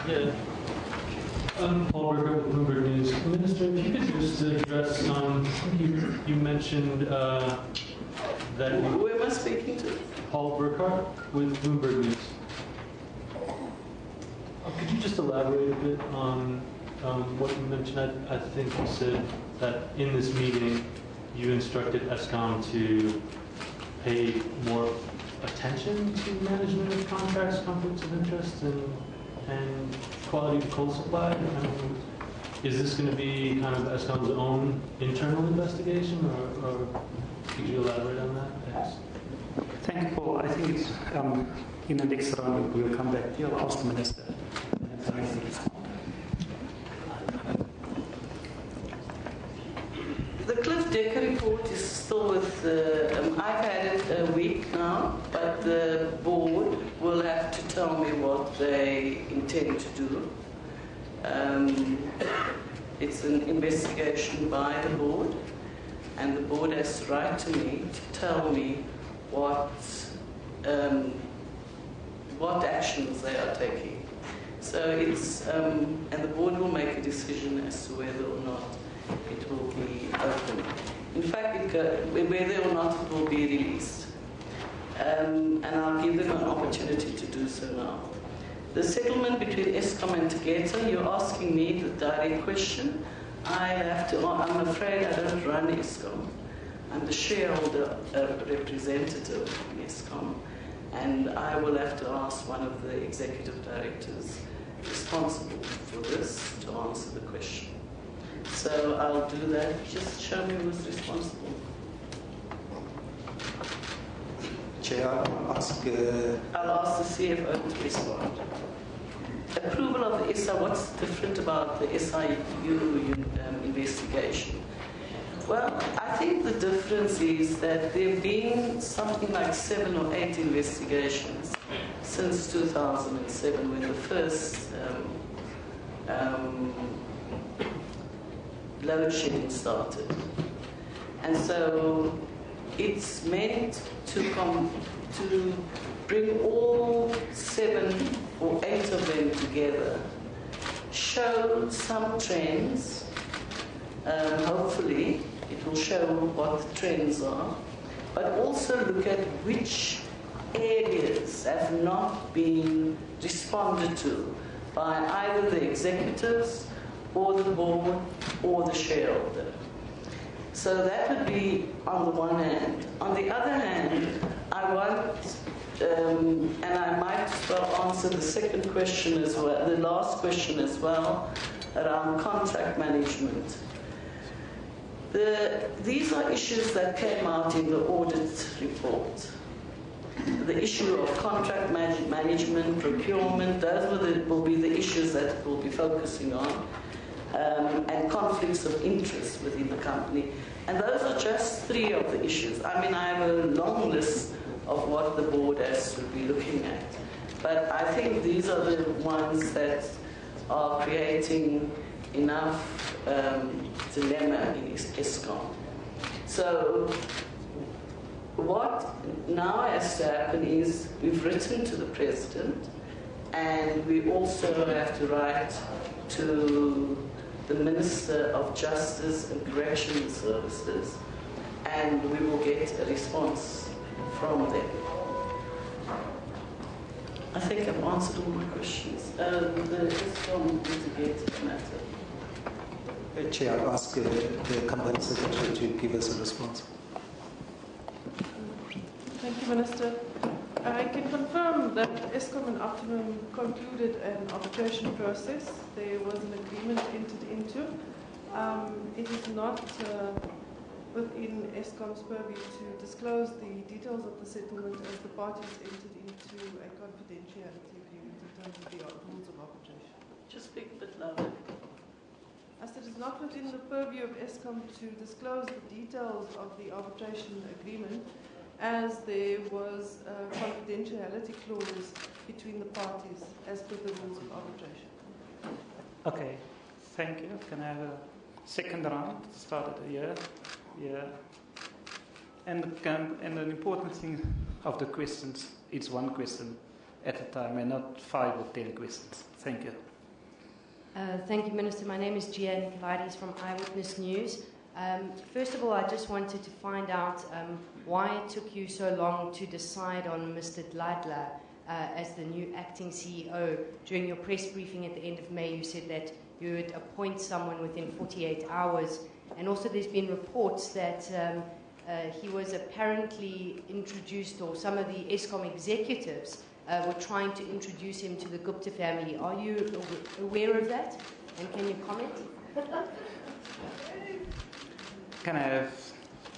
Yeah. Paul Burger with Bloomberg News. Minister, if you could just address, you mentioned that... Who am I speaking to? Paul Burkhardt with Bloomberg News. Could you just elaborate a bit on what you mentioned? I think you said that in this meeting you instructed Eskom to pay more attention to management of contracts, conflicts of interest, and quality of coal supply. Is this going to be kind of Eskom's own internal investigation, or could you elaborate on that? Thanks. Thank you, Paul. I think it's in the next round we'll come back to you. I'll ask the Minister. The Cliff Decker report is still with I've had it a week now, but the board will have to tell me what they intend to do. It's an investigation by the board, and the board has to write to me to tell me what actions they are taking. So it's and the board will make a decision as to whether or not it will be open. In fact, whether or not it will be released. And I'll give them an opportunity to do so now. The settlement between Eskom and Tegeta, you're asking me the direct question. I'm afraid I don't run Eskom. I'm the shareholder representative in Eskom, and I will have to ask one of the executive directors responsible for this to answer the question. So I'll do that. Just show me who's responsible. Chair, I'll ask the CFO to respond. Approval of the SI, what's different about the SIU investigation? Well, I think the difference is that there have been something like 7 or 8 investigations since 2007 when the first load shedding started. And so it's meant to bring all 7 or 8 of them together, show some trends. Hopefully it will show what the trends are, but also look at which areas have not been responded to by either the executives or the board or the shareholder. So that would be on the one hand. On the other hand, I want, and I might as well answer the second question as well, the last question as well, around contract management. These are issues that came out in the audit report. The issue of contract management, procurement, those will be the issues that we'll be focusing on, and conflicts of interest within the company. And those are just 3 of the issues. I mean, I have a long list of what the board has to be looking at. But I think these are the ones that are creating enough dilemma in Eskom. So what now has to happen is we've written to the President, and we also have to write to the Minister of Justice and Correctional Services, and we will get a response from them. I think I've answered all my questions. The Eskom litigated matter. Chair, I'll ask the Company Secretary to give us a response. Thank you, Minister. I can confirm that Eskom and Optimum concluded an arbitration process. There was an agreement entered into. It is not within Eskom's purview to disclose the details of the settlement, as the parties entered into a confidentiality agreement in terms of the rules of arbitration. Just speak a bit louder. As it is not within the purview of Eskom to disclose the details of the arbitration agreement, as there was a confidentiality clause between the parties as per the rules of arbitration. Okay, thank you. Can I have a second round to start at the year? Yeah. And an important thing of the questions, it's one question. at a time and not 5 or 10 questions. Thank you. Thank you, Minister. My name is Gia Nicolaides from Eyewitness News. First of all, I just wanted to find out why it took you so long to decide on Mr. Dladla as the new acting CEO. During your press briefing at the end of May, you said that you would appoint someone within 48 hours. And also there's been reports that he was apparently introduced, or some of the Eskom executives were trying to introduce him to the Gupta family. Are you aware of that? And can you comment? Can I have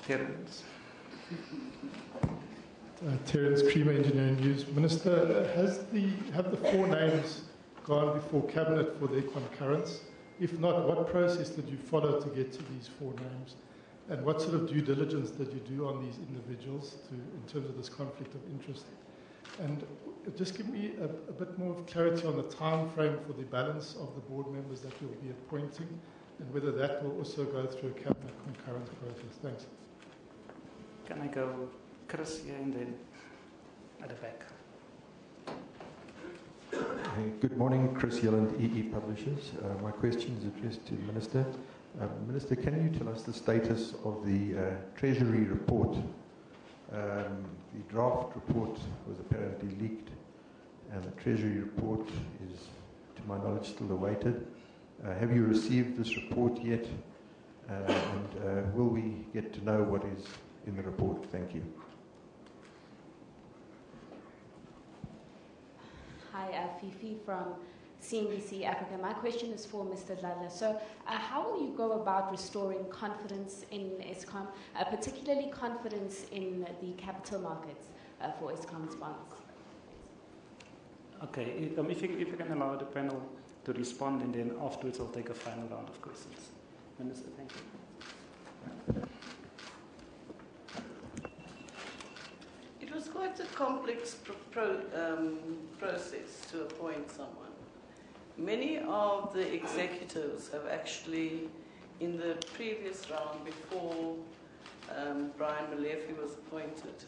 Terence? Terence Creamer, Engineering News. Minister, have the 4 names gone before Cabinet for their concurrence? If not, what process did you follow to get to these 4 names? And what sort of due diligence did you do on these individuals in terms of this conflict of interest? And just give me a bit more clarity on the time frame for the balance of the board members that you'll be appointing, and whether that will also go through a Cabinet concurrence process. Thanks. Can I go Chris here and then at the back? Good morning, Chris Yelland, EE Publishers. My question is addressed to the Minister. Minister, can you tell us the status of the Treasury report? The draft report was apparently leaked, and the Treasury report is, to my knowledge, still awaited. Have you received this report yet? And will we get to know what is in the report? Thank you. Hi, Fifi from CNBC Africa. My question is for Mr. Dladla. So, how will you go about restoring confidence in Eskom, particularly confidence in the capital markets for Eskom's bonds? Okay, if you can allow the panel to respond, and then afterwards I'll take a final round of questions. Minister, thank you. It was quite a complex process to appoint someone. Many of the executives have actually, in the previous round before Brian Molefe was appointed,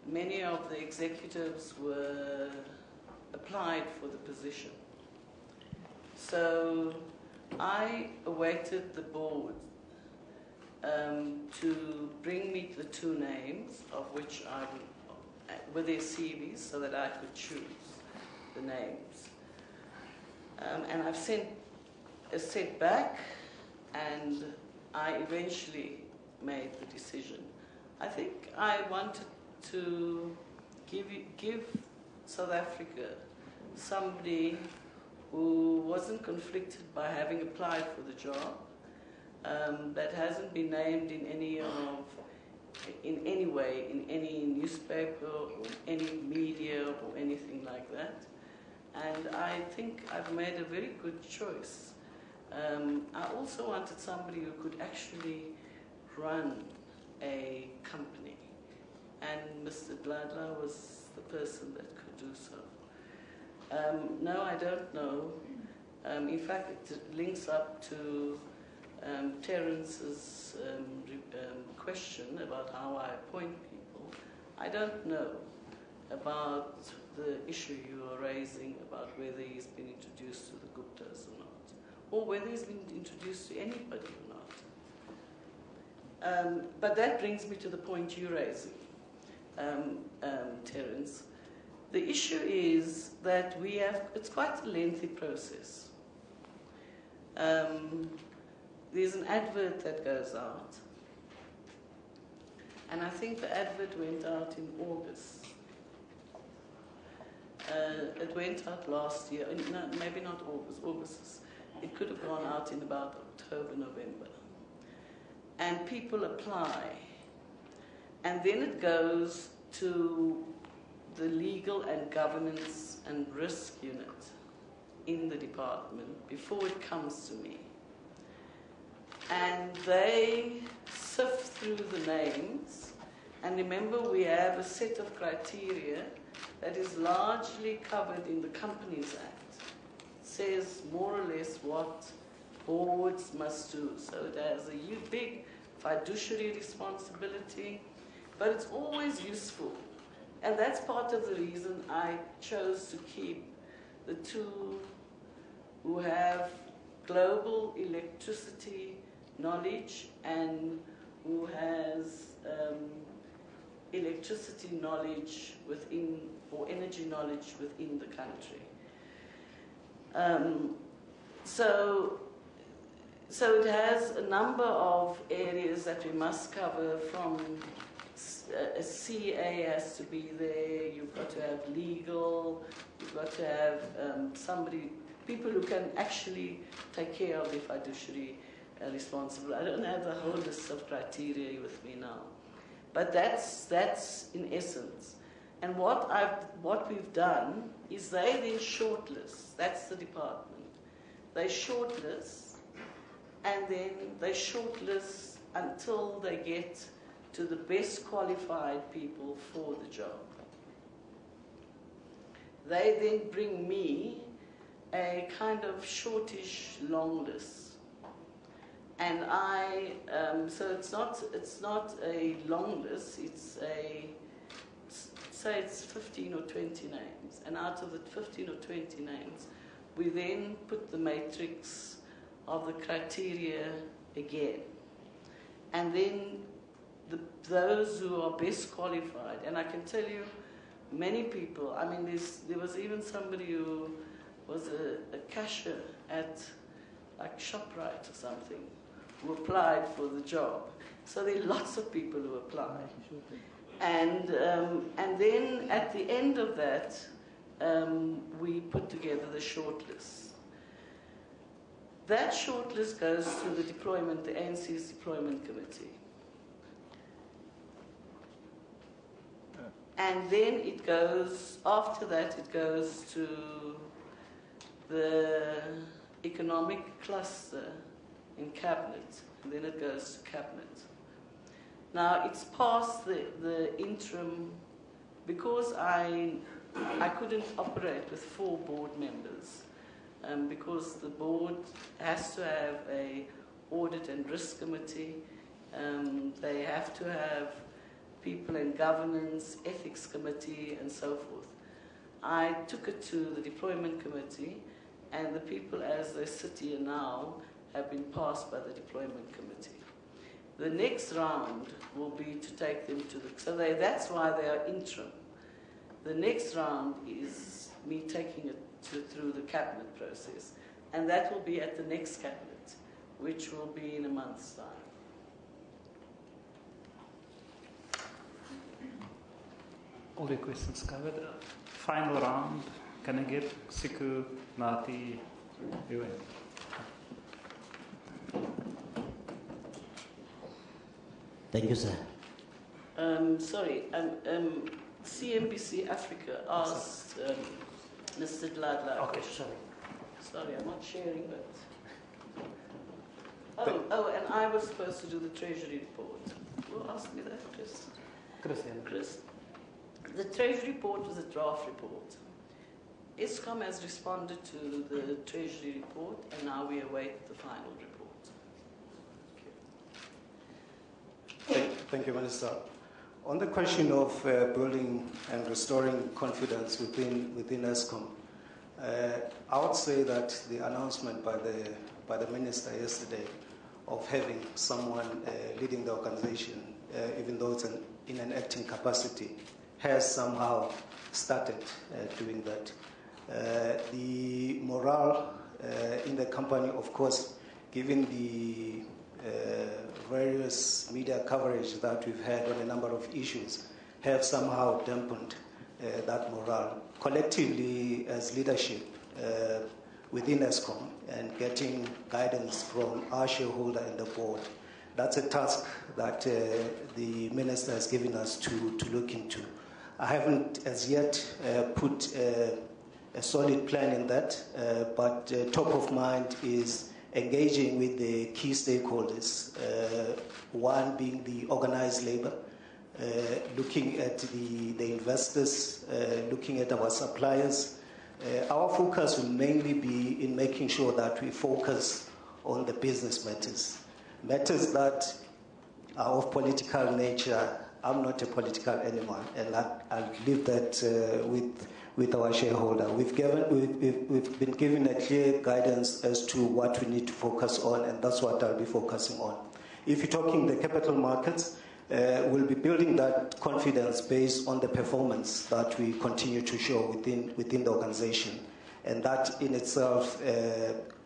many of the executives were applied for the position. So I awaited the board to bring me the 2 names, of which with their CVs, so that I could choose the names. And I've sent back, and I eventually made the decision. I think I wanted to give South Africa somebody who wasn't conflicted by having applied for the job, that hasn't been named in any way, in any newspaper or any media or anything like that. And I think I've made a very good choice. I also wanted somebody who could actually run a company. And Mr. Dladla was the person that could do so. No, I don't know. In fact, it links up to Terence's question about how I appoint people. I don't know about the issue you are raising about whether he's been introduced to the Guptas or not, or whether he's been introduced to anybody or not. But that brings me to the point you're raising, Terence. The issue is that it's quite a lengthy process. There's an advert that goes out, and I think the advert went out in August. It went out last year, no, maybe not August. It could have gone out in about October, November. And people apply. And then it goes to the legal and governance and risk unit in the department before it comes to me. And they sift through the names. And remember, we have a set of criteria that is largely covered in the Companies Act. It says more or less what boards must do. So it has a big fiduciary responsibility, but it's always useful And that's part of the reason I chose to keep the two who have global electricity knowledge and who has electricity knowledge within, or energy knowledge within the country. So it has a number of areas that we must cover. From a CA has to be there, you've got to have legal, you've got to have people who can actually take care of the fiduciary responsible. I don't have the whole list of criteria with me now. But that's in essence. And what we've done is they then shortlist. That's the department. They shortlist, and then they shortlist until they get to the best qualified people for the job. They then bring me a kind of shortish long list. And so it's not a long list, say it's 15 or 20 names. And out of the 15 or 20 names, we then put the matrix of the criteria again. And then those who are best qualified, and I can tell you many people, I mean, there was even somebody who was a cashier at like ShopRite or something, who applied for the job. So there are lots of people who apply. And then at the end of that, we put together the shortlist. That shortlist goes to the ANC's deployment committee. And then it goes, after that, it goes to the economic cluster in cabinet, and then it goes to cabinet. Now it's past the interim, because I couldn't operate with 4 board members, because the board has to have a audit and risk committee. They have to have people in governance, ethics committee, and so forth. I took it to the deployment committee, and the people as they sit here now have been passed by the deployment committee. The next round will be to take them to that's why they are interim. The next round is me taking it through the cabinet process, and that will be at the next cabinet, which will be in a month's time. All the questions covered. Final round. Can I get Siku, Mati, Ewan? Thank you, sir. Sorry, CNBC Africa asked Mr. Dladla. Okay, sorry. Sorry, I'm not sharing, but... and I was supposed to do the Treasury report. Who asked me that, Chris? Chris. The Treasury report was a draft report. Eskom has responded to the Treasury report, and now we await the final report. Thank you, Minister. On the question of building and restoring confidence within Eskom, I would say that the announcement by the Minister yesterday of having someone leading the organization, even though it's in an acting capacity, has somehow started doing that. The morale in the company, of course, given the various media coverage that we've had on a number of issues, have somehow dampened that morale. Collectively, as leadership within Eskom and getting guidance from our shareholder and the board, that's a task that the Minister has given us to look into. I haven't as yet put a solid plan in that, but top of mind is engaging with the key stakeholders, one being the organized labor, looking at the investors, looking at our suppliers. Our focus will mainly be in making sure that we focus on the business matters that are of political nature. I'm not a political animal, and I'll leave that with our shareholder. We've been given a clear guidance as to what we need to focus on, and that's what I'll be focusing on. If you're talking the capital markets, we'll be building that confidence based on the performance that we continue to show within the organization. And that in itself,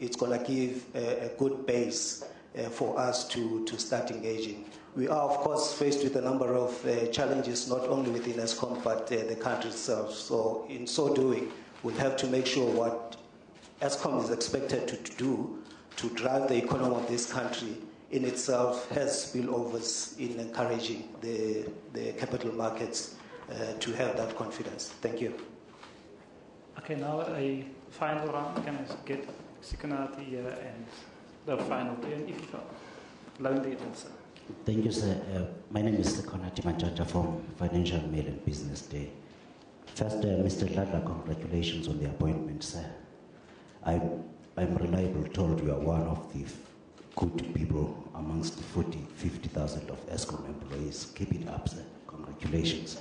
it's going to give a good base for us to start engaging. We are, of course, faced with a number of challenges, not only within Eskom, but the country itself. So in so doing, we'll have to make sure what Eskom is expected to do to drive the economy of this country in itself has spillovers in encouraging the capital markets to have that confidence. Thank you. Okay, now a final round. Can I get Sikanati here and the final turn if you got lonely also. Thank you, sir. My name is Sikanati Manjanja from Financial Mail and Business Day. First, Mr. Ladla, congratulations on the appointment, sir. I'm reliably told you are one of the good people amongst the 50,000 of Eskom employees. Keep it up, sir. Congratulations.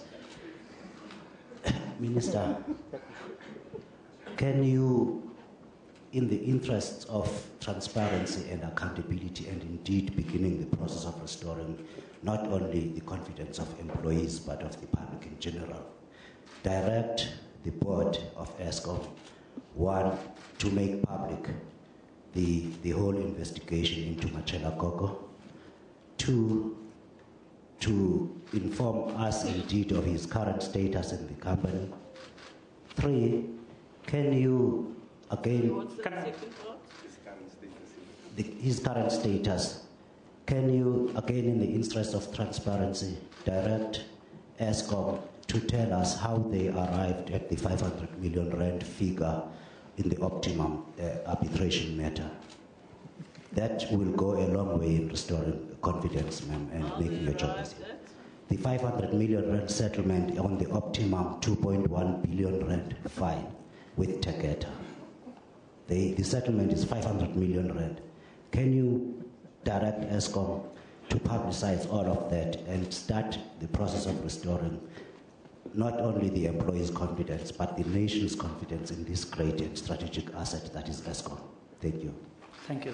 Minister, can you, in the interests of transparency and accountability, and indeed beginning the process of restoring not only the confidence of employees but of the public in general, direct the board of Eskom, one, to make public the whole investigation into Machela Koko, two, to inform us indeed of his current status in the company, three, can you again, his current status, can you again, in the interest of transparency, direct Eskom to tell us how they arrived at the 500 million rand figure in the optimum arbitration matter? That will go a long way in restoring confidence, ma'am, and making your job easier. The 500 million rand settlement on the optimum 2.1 billion rand fine with Tegeta. The settlement is 500 million rand. Can you direct Eskom to publicize all of that and start the process of restoring not only the employees' confidence, but the nation's confidence in this great and strategic asset that is Eskom? Thank you. Thank you.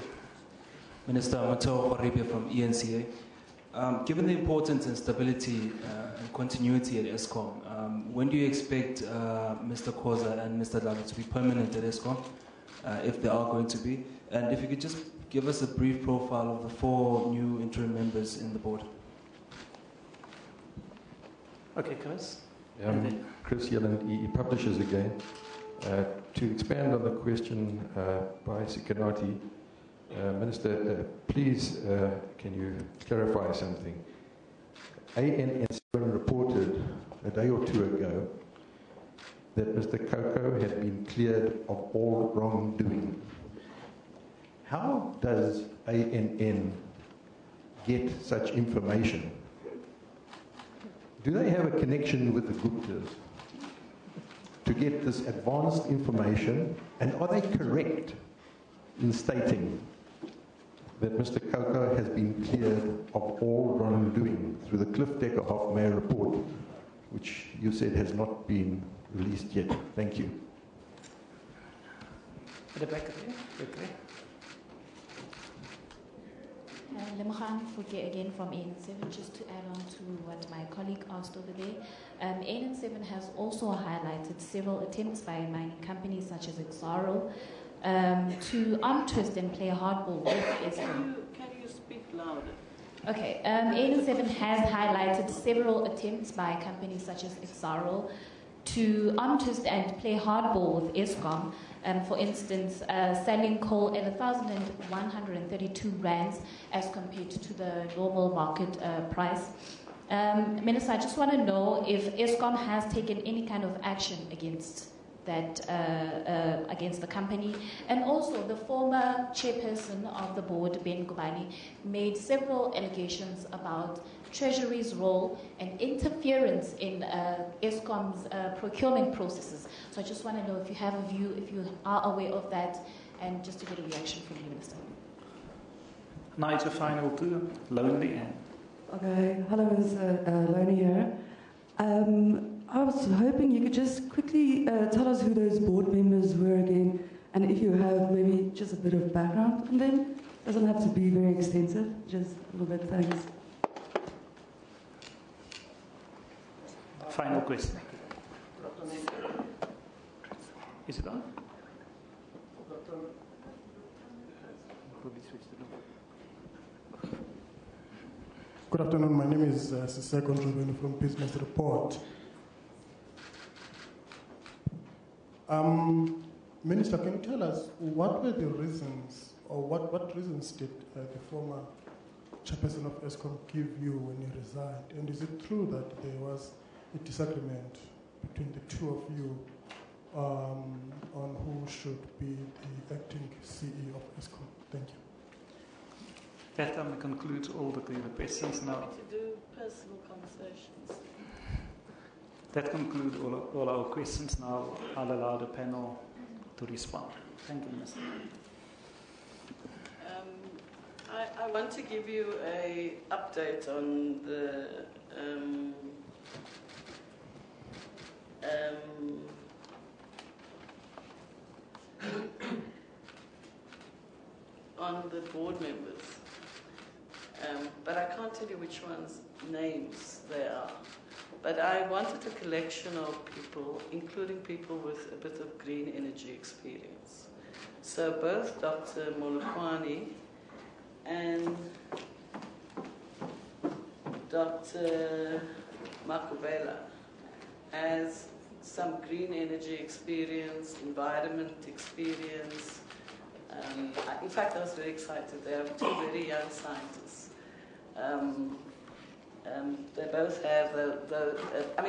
Minister Mateo Horibia from ENCA. Given the importance and stability and continuity at Eskom, when do you expect Mr. Khoza and Mr. Lala to be permanent at Eskom, if they are going to be? And if you could just give us a brief profile of the 4 new interim members in the board. Okay, Chris. Chris Yelland, EE Publishers again. To expand on the question by Sikanati, Minister, please can you clarify something? ANS reported a day or two ago that Mr. Koko had been cleared of all wrongdoing. How does ANN get such information? Do they have a connection with the Guptas to get this advanced information? And are they correct in stating that Mr. Koko has been cleared of all wrongdoing through the Cliff Decker half-mayor report, which you said has not been released yet? Thank you. At the back there, quickly. Lemkhan Fuke again from AN7, just to add on to what my colleague asked over there. AN7 has also highlighted several attempts by mining companies such as Exaro to untwist and play hardball with Eskom. Can you speak louder? Okay, AN7 has highlighted several attempts by companies such as Exaro to untwist and play hardball with Eskom. For instance, selling coal at 1,132 rands as compared to the normal market price. Minister, I just want to know if Eskom has taken any kind of action against that, against the company. And also, the former chairperson of the board, Ben Gubani, made several allegations about Treasury's role and interference in Eskom's procurement processes. So I just want to know if you have a view, if you are aware of that, and just to get a reaction from you, Minister. Now it's a final 2, Lonely and Okay, hello, Ms. Lona here. I was hoping you could just quickly tell us who those board members were again, and if you have maybe just a bit of background on them. Doesn't have to be very extensive, just a little bit, thanks. Final question. Is it on? Good afternoon. My name is Siseko Ndrubeni from Business Report. Minister, can you tell us what were the reasons, or what reasons did the former chairperson of Eskom give you when you resigned? And is it true that there was a disagreement between the two of you on who should be the acting CEO of Eskom? Thank you. That concludes all the questions now. To do personal conversations. That concludes all our questions now. I'll allow the panel to respond. Thank you, Minister. I want to give you an update on the board members. But I can't tell you which ones' names they are. But I wanted a collection of people, including people with a bit of green energy experience. So both Dr. Molukwani and Dr. Makubela has some green energy experience, environment experience. In fact, I was very excited. They are two very young scientists. They both have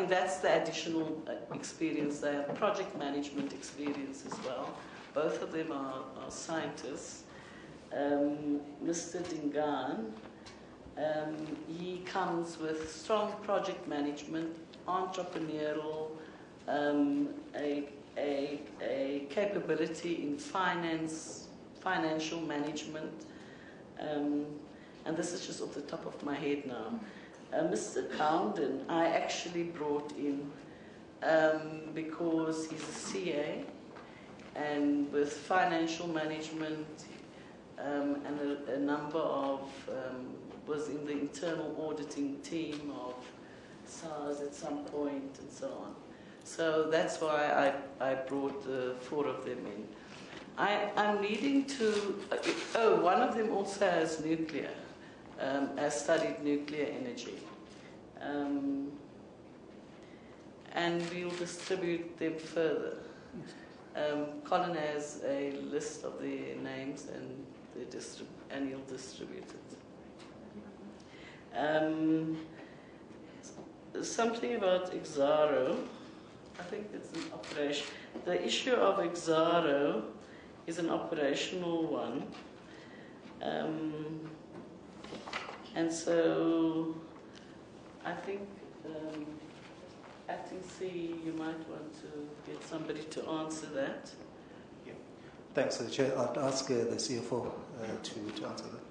that's the additional experience. They have project management experience as well. Both of them are scientists. Mr. Dingaan, he comes with strong project management, entrepreneurial, a capability in financial management, and this is just off the top of my head now. Mr. Counden, I actually brought in because he's a CA, and with financial management and a number of, was in the internal auditing team of SARS at some point and so on. So that's why I brought the four of them in. I'm needing to, one of them also has nuclear, has studied nuclear energy. And we'll distribute them further. Colin has a list of the names and he'll distribute it. Something about Exaro. I think it's an operation. The issue of Exaro is an operational one. And so I think Acting C, you might want to get somebody to answer that. Yeah. Thanks, Chair. I'd ask the CFO to answer that.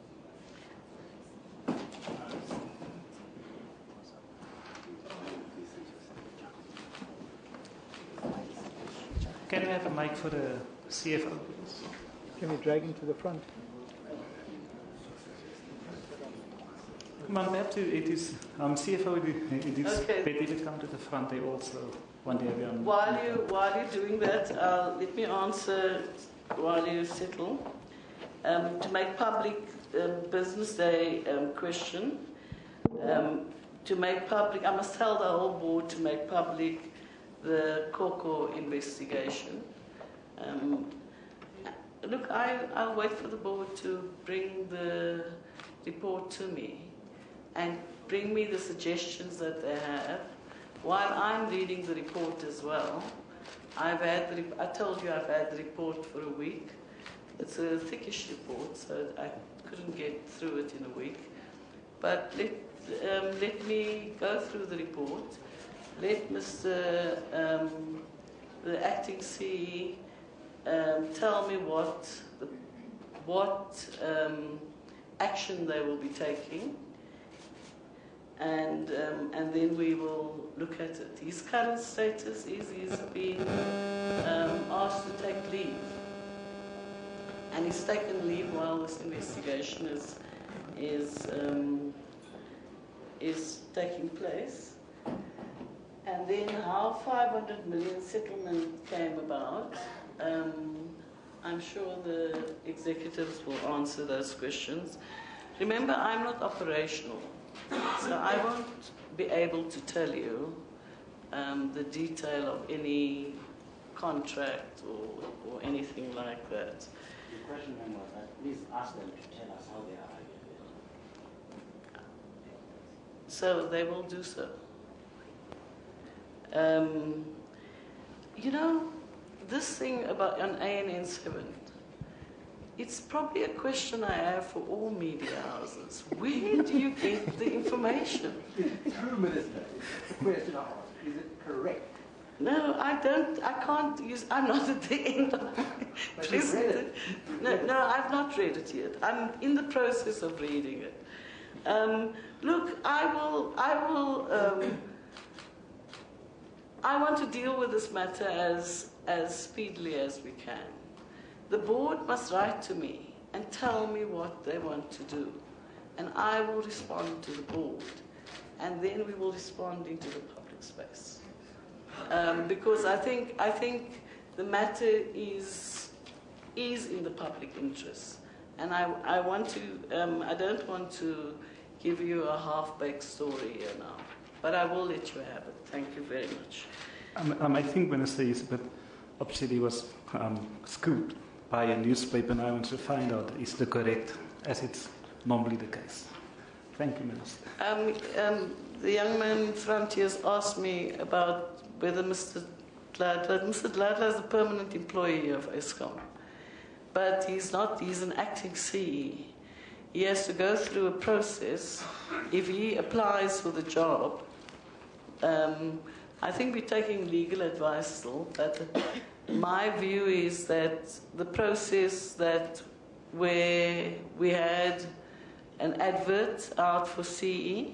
Can we have a mic for the CFO? Can we drag him to the front? Come on, perhaps it is CFO. It is okay. better if it come to the front. They also want to have you on. While you're doing that, let me answer while you settle. To make public business day question. To make public, I must tell the whole board to make public the Koko investigation. Look, I'll wait for the board to bring the report to me and bring me the suggestions that they have while I'm reading the report as well. I told you I've had the report for a week. It's a thickish report, so I couldn't get through it in a week. But let me go through the report. Let Mr. The acting CE tell me what action they will be taking. and then we will look at it. His current status is he's been asked to take leave, and he's taken leave while this investigation is taking place. And then how 500 million settlement came about, I'm sure the executives will answer those questions. Remember, I'm not operational, so I won't be able to tell you the detail of any contract or anything like that. The question then was that please ask them to tell us how they are. So they will do so. You know, this thing about an ANN7, it's probably a question I have for all media houses. Where do you get the information? True, Minister. The question I asked, is it correct? No, I don't. I can't use. I'm not at the end of But you've read it. No, I've not read it yet. I'm in the process of reading it. Look, I want to deal with this matter as speedily as we can. The board must write to me and tell me what they want to do, and I will respond to the board, and then we will respond into the public space. Because I think the matter is in the public interest, and I want to. I don't want to give you a half-baked story here now, but I will let you have it. Thank you very much. I think Minister is a bit upset he was scooped by a newspaper, and I want to find out is the correct, as it's normally the case. Thank you, Minister. The young man in front here has asked me about whether Mr. Dladla is a permanent employee of Eskom, but he's not. He's an acting CE. He has to go through a process. If he applies for the job, I think we're taking legal advice still, but my view is that the process that where we had an advert out for CE,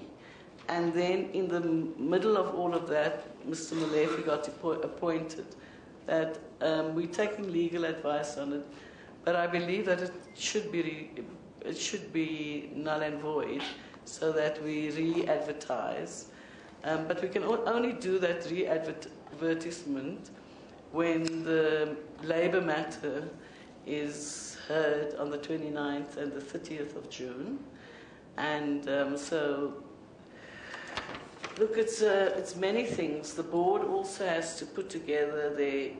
and then in the middle of all of that, Mr. Molefe got appointed, that we're taking legal advice on it, but I believe that it should be null and void so that we re-advertise. But we can only do that re-advertisement when the labour matter is heard on the 29th and the 30th of June. And so, look, it's many things. The board also has to put together their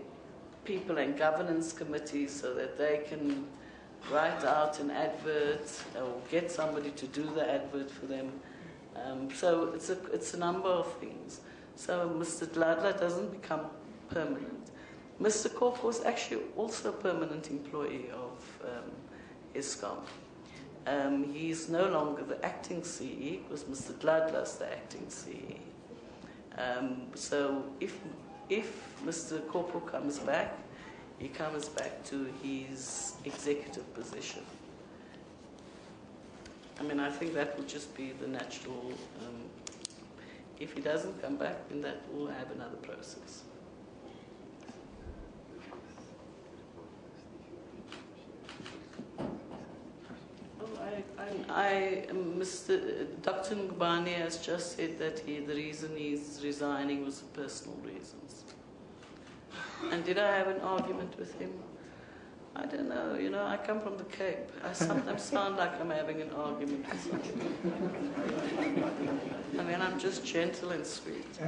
people and governance committees so that they can write out an advert or get somebody to do the advert for them. So it's a number of things. So Mr. Dladla doesn't become permanent. Mr. Kok was actually also a permanent employee of Eskom. He's no longer the acting CE because Mr. Dladla's the acting CE. So if Mr. Koko comes back, he comes back to his executive position. I mean, I think that would just be the natural. If he doesn't come back, then that will have another process. Dr. Ngubane has just said that the reason he's resigning was for personal reasons. And did I have an argument with him? I don't know. You know, I come from the Cape. I sometimes sound like I'm having an argument with somebody. I mean, I'm just gentle and sweet.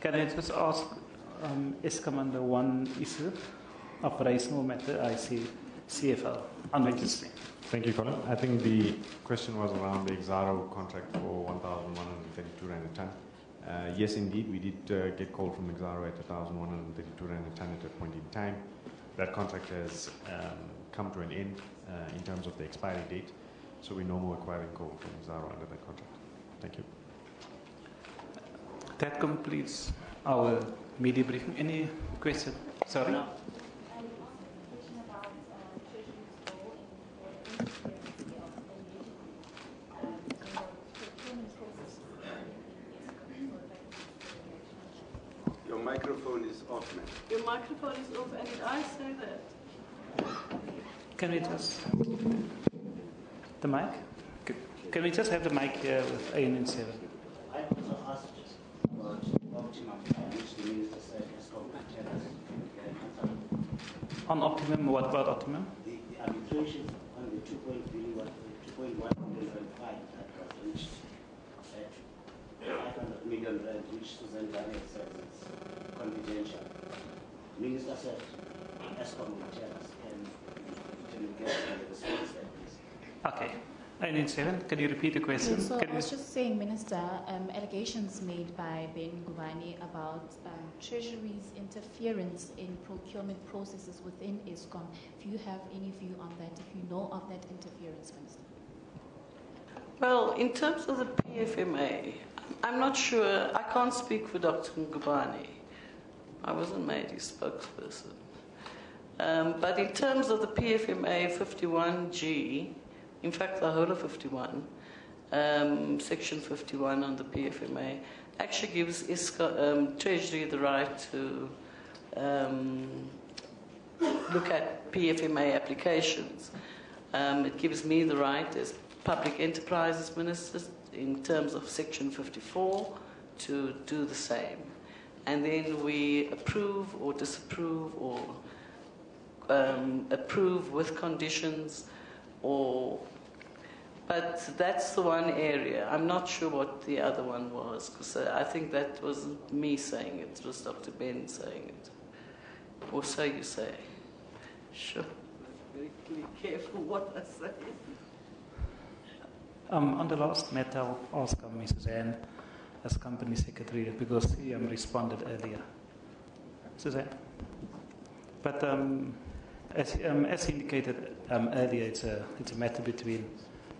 Can I just ask Eskom under one issue? Operational matter, I see CFL. Thank you, Colin. I think the question was around the Exaro contract for 1,132 rand a ton. Yes, indeed, we did get call from Exaro at 1,132 rand a ton at a point in time. That contract has come to an end in terms of the expiry date, so we're no more acquiring coal from Exaro under that contract. Thank you. That completes our media briefing. Any question? Sorry? Yes, Your microphone is off, and did I say that? Can we just... The mic? Can we just have the mic here with AN7? I also asked about optimum, which the minister said Eskom can tell us. On optimum, what about optimum? The arbitration on the 2.1 billion fine that was reached at 500 million rand, which Susan Daniel says is confidential. The minister said Eskom will tell us, and we get the response like this. Okay. AN7, can you repeat the question? Yes, so I was just saying, Minister, allegations made by Ben Ngubane about Treasury's interference in procurement processes within Eskom. If you have any view on that, if you know of that interference, Minister. Well, in terms of the PFMA, I'm not sure. I can't speak for Dr. Ngubane. I wasn't made his spokesperson. But in terms of the PFMA 51G, in fact, the whole of 51, Section 51 on the PFMA, actually gives Treasury the right to look at PFMA applications. It gives me the right as Public Enterprises Minister in terms of Section 54 to do the same. And then we approve or disapprove or approve with conditions but that's the one area. I'm not sure what the other one was, because I think that wasn't me saying it. It was Dr. Ben saying it. Or so you say. Sure. Very careful what I say. On the last matter, I'll ask Mrs. Anne as Company Secretary, because he responded earlier. Suzanne? But as indicated earlier, it's a matter between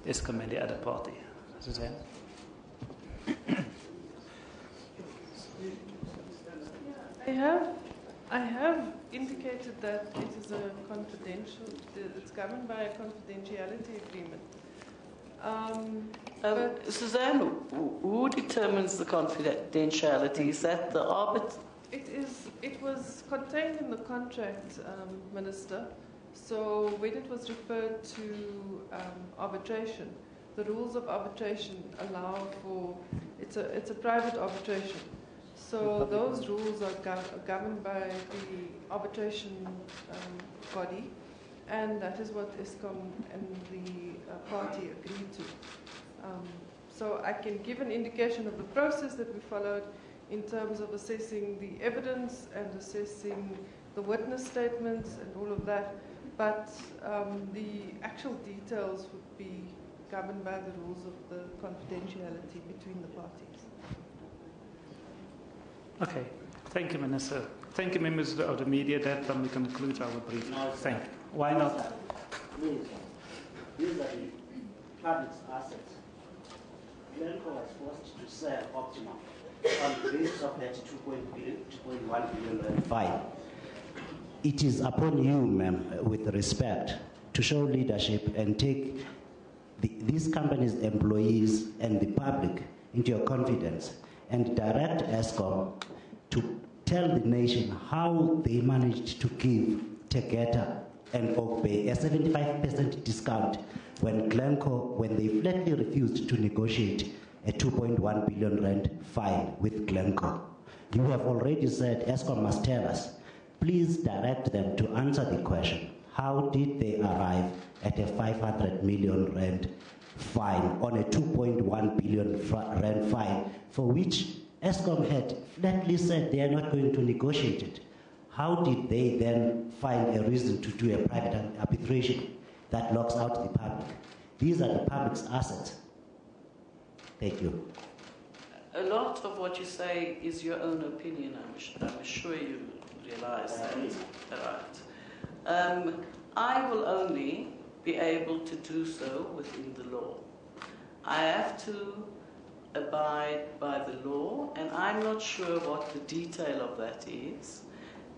Eskom and the other party. Suzanne? I have indicated that it is a confidential, it's governed by a confidentiality agreement. Suzanne, who determines the confidentiality? Is that the arbiter? It was contained in the contract, Minister. So when it was referred to arbitration, the rules of arbitration allow for it's a private arbitration. So those rules are governed by the arbitration body, and that is what Eskom and the party agreed to. So I can give an indication of the process that we followed in terms of assessing the evidence and assessing the witness statements and all of that. But the actual details would be governed by the rules of the confidentiality between the parties. Okay. Thank you, Minister. Thank you, members of the media. That concludes our briefing. Thank you. Why not? These are the public's assets. Glencore was forced to sell Optimum on the basis of that 2.1 billion fine. It is upon you, ma'am, with respect, to show leadership and take these companies' employees and the public into your confidence and direct Eskom to tell the nation how they managed to give Tegeta and Ogbe a 75% discount when they flatly refused to negotiate a 2.1 billion rand fine with Glencore. You have already said Eskom must tell us. Please direct them to answer the question. How did they arrive at a 500 million rand fine on a 2.1 billion rand fine for which Eskom had flatly said they are not going to negotiate it? How did they then find a reason to do a private arbitration that locks out the public? These are the public's assets. Thank you. A lot of what you say is your own opinion, I'm sure you realize that. Right. I will only be able to do so within the law. I have to abide by the law, and I'm not sure what the detail of that is.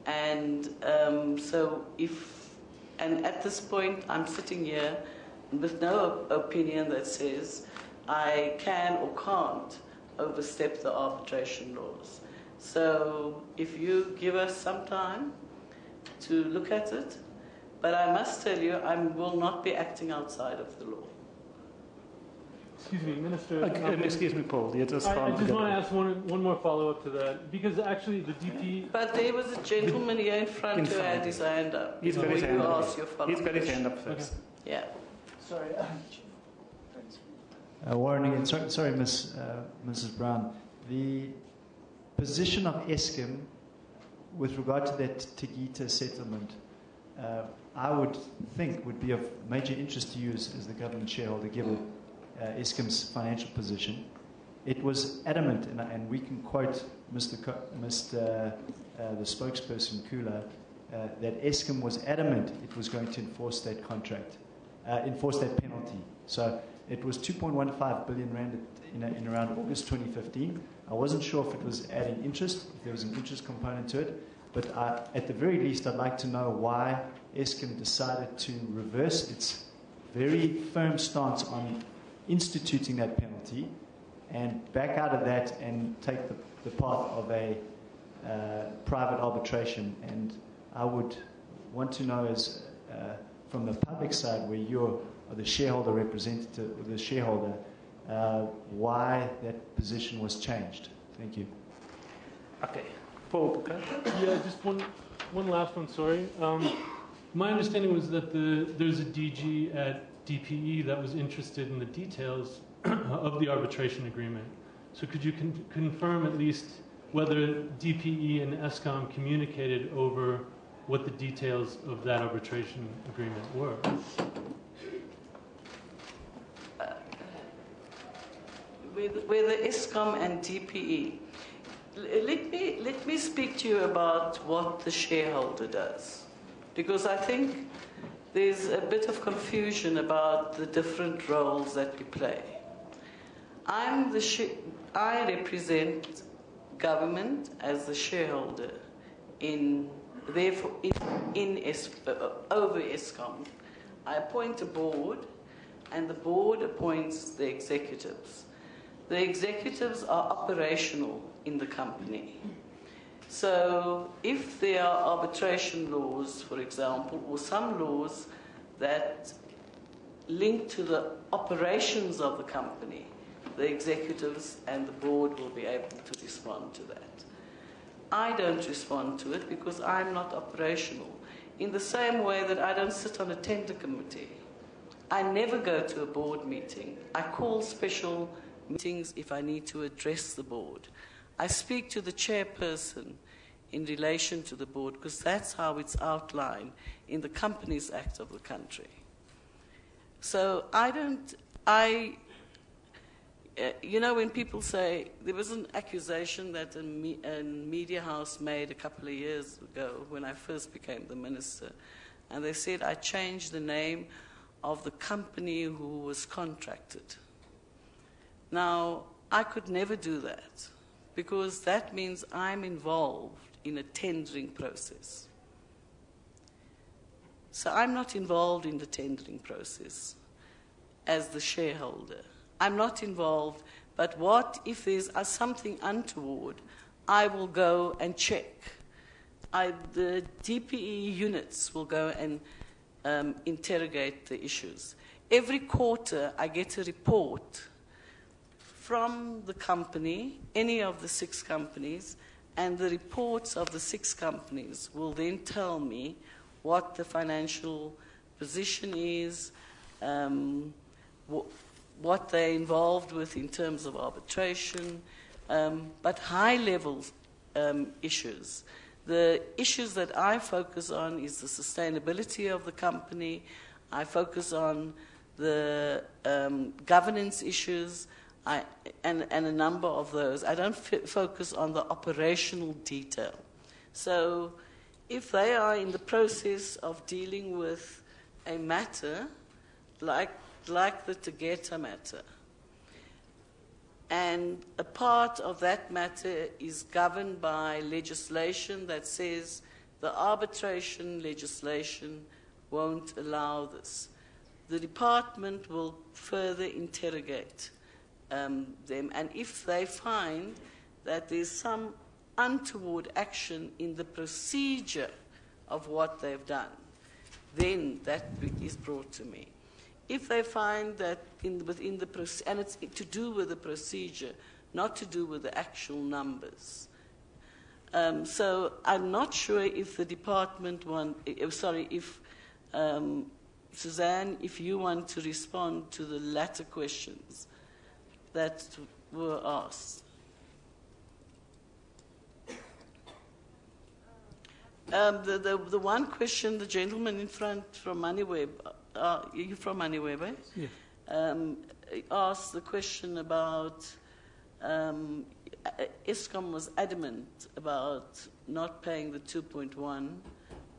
And and at this point, I'm sitting here with no opinion that says I can or can't overstep the arbitration laws. So if you give us some time to look at it, but I must tell you, I will not be acting outside of the law. Excuse me, Minister. Excuse me, Paul. I just want to ask one more follow-up to that, because actually the DP... But there was a gentleman here in front who had his hand up. He's got his hand up. He's got his hand up first. Okay. Yeah. Sorry. Warren again. Sorry, Mrs. Brown. The position of Eskom with regard to that Tegeta settlement, I would think would be of major interest to you as the government shareholder, given Eskom's financial position. It was adamant, and we can quote the spokesperson, Kula, that Eskom was adamant it was going to enforce that contract, enforce that penalty. So it was 2.15 billion rand in around August 2015. I wasn't sure if it was adding interest, if there was an interest component to it, but at the very least I'd like to know why Eskom decided to reverse its very firm stance on instituting that penalty and back out of that and take the path of a private arbitration. And I would want to know, as from the public side, where you're the shareholder representative, or the shareholder, why that position was changed. Thank you. Okay. Paul. Okay. Yeah, just one last one, sorry. My understanding was that there's a DG at DPE that was interested in the details of the arbitration agreement. So could you confirm at least whether DPE and Eskom communicated over what the details of that arbitration agreement were? With Eskom and DPE, let me speak to you about what the shareholder does, because I think there's a bit of confusion about the different roles that we play. I represent government as the shareholder over Eskom. I appoint a board, and the board appoints the executives. The executives are operational in the company. So if there are arbitration laws, for example, or some laws that link to the operations of the company, the executives and the board will be able to respond to that. I don't respond to it because I'm not operational. In the same way that I don't sit on a tender committee. I never go to a board meeting. I call special meetings if I need to address the board. I speak to the chairperson in relation to the board because that's how it's outlined in the Companies Act of the country. So you know, when people say, there was an accusation that a media house made a couple of years ago when I first became the minister, and they said I changed the name of the company who was contracted. Now, I could never do that because that means I'm involved in a tendering process. So I'm not involved in the tendering process as the shareholder. I'm not involved, but what if there's something untoward, I will go and check. The DPE units will go and interrogate the issues. Every quarter I get a report from the company, any of the 6 companies, and the reports of the 6 companies will then tell me what the financial position is, what they're involved with in terms of arbitration, but high-level issues. The issues that I focus on is the sustainability of the company. I focus on the governance issues, and a number of those. I don't focus on the operational detail. So if they are in the process of dealing with a matter like the Tegeta matter, and a part of that matter is governed by legislation that says the arbitration legislation won't allow this, the department will further interrogate them, and if they find that there's some untoward action in the procedure of what they've done, then that is brought to me. If they find that within the and it's to do with the procedure, not to do with the actual numbers. So I'm not sure if the department Suzanne, if you want to respond to the latter questions that were asked. The one question, the gentleman in front from Moneyweb, you from Moneyweb, eh? Yeah. Asked the question about Eskom was adamant about not paying the 2.1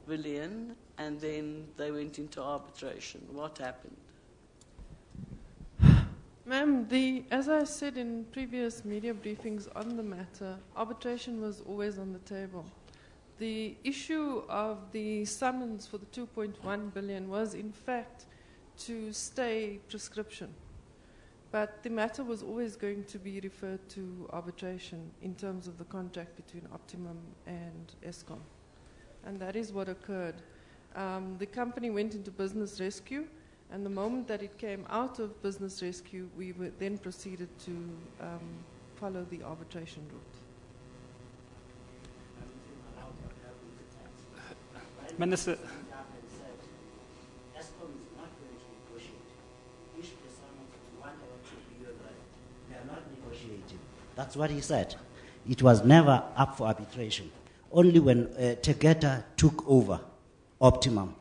billion, and then they went into arbitration. What happened? Ma'am, as I said in previous media briefings on the matter, arbitration was always on the table. The issue of the summons for the 2.1 billion was, in fact, to stay prescription. But the matter was always going to be referred to arbitration in terms of the contract between Optimum and Eskom. And that is what occurred. The company went into business rescue, and the moment that it came out of business rescue, we then proceeded to follow the arbitration route. Minister. That's what he said. It was never up for arbitration. Only when Tegeta took over Optimum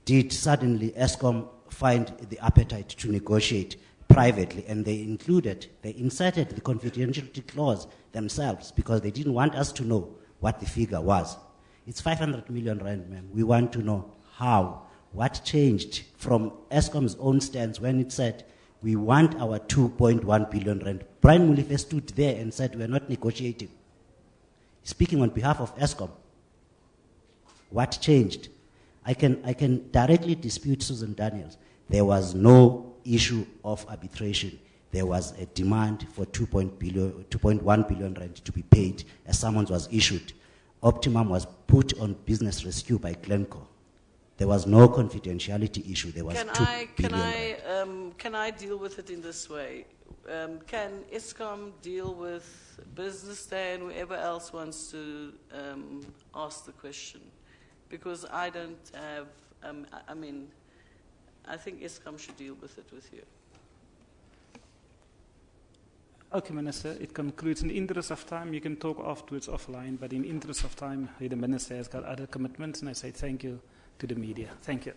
did suddenly Eskom find the appetite to negotiate privately, and they inserted the confidentiality clause themselves because they didn't want us to know what the figure was. It's 500 million rand, ma'am. We want to know how, what changed from Eskom's own stance when it said, we want our 2.1 billion rand. Brian Mulife stood there and said, we're not negotiating. Speaking on behalf of Eskom, what changed? I can directly dispute Susan Daniels. There was no issue of arbitration. There was a demand for 2.1 billion rand to be paid. A summons was issued. Optimum was put on business rescue by Glencore. There was no confidentiality issue. There was Can I deal with it in this way? Can Eskom deal with Business Day and whoever else wants to ask the question? Because I don't have, I think Eskom should deal with it with you. Okay, Minister, it concludes. In the interest of time, you can talk afterwards offline, but in the interest of time, the Minister has got other commitments, and I say thank you to the media. Thank you.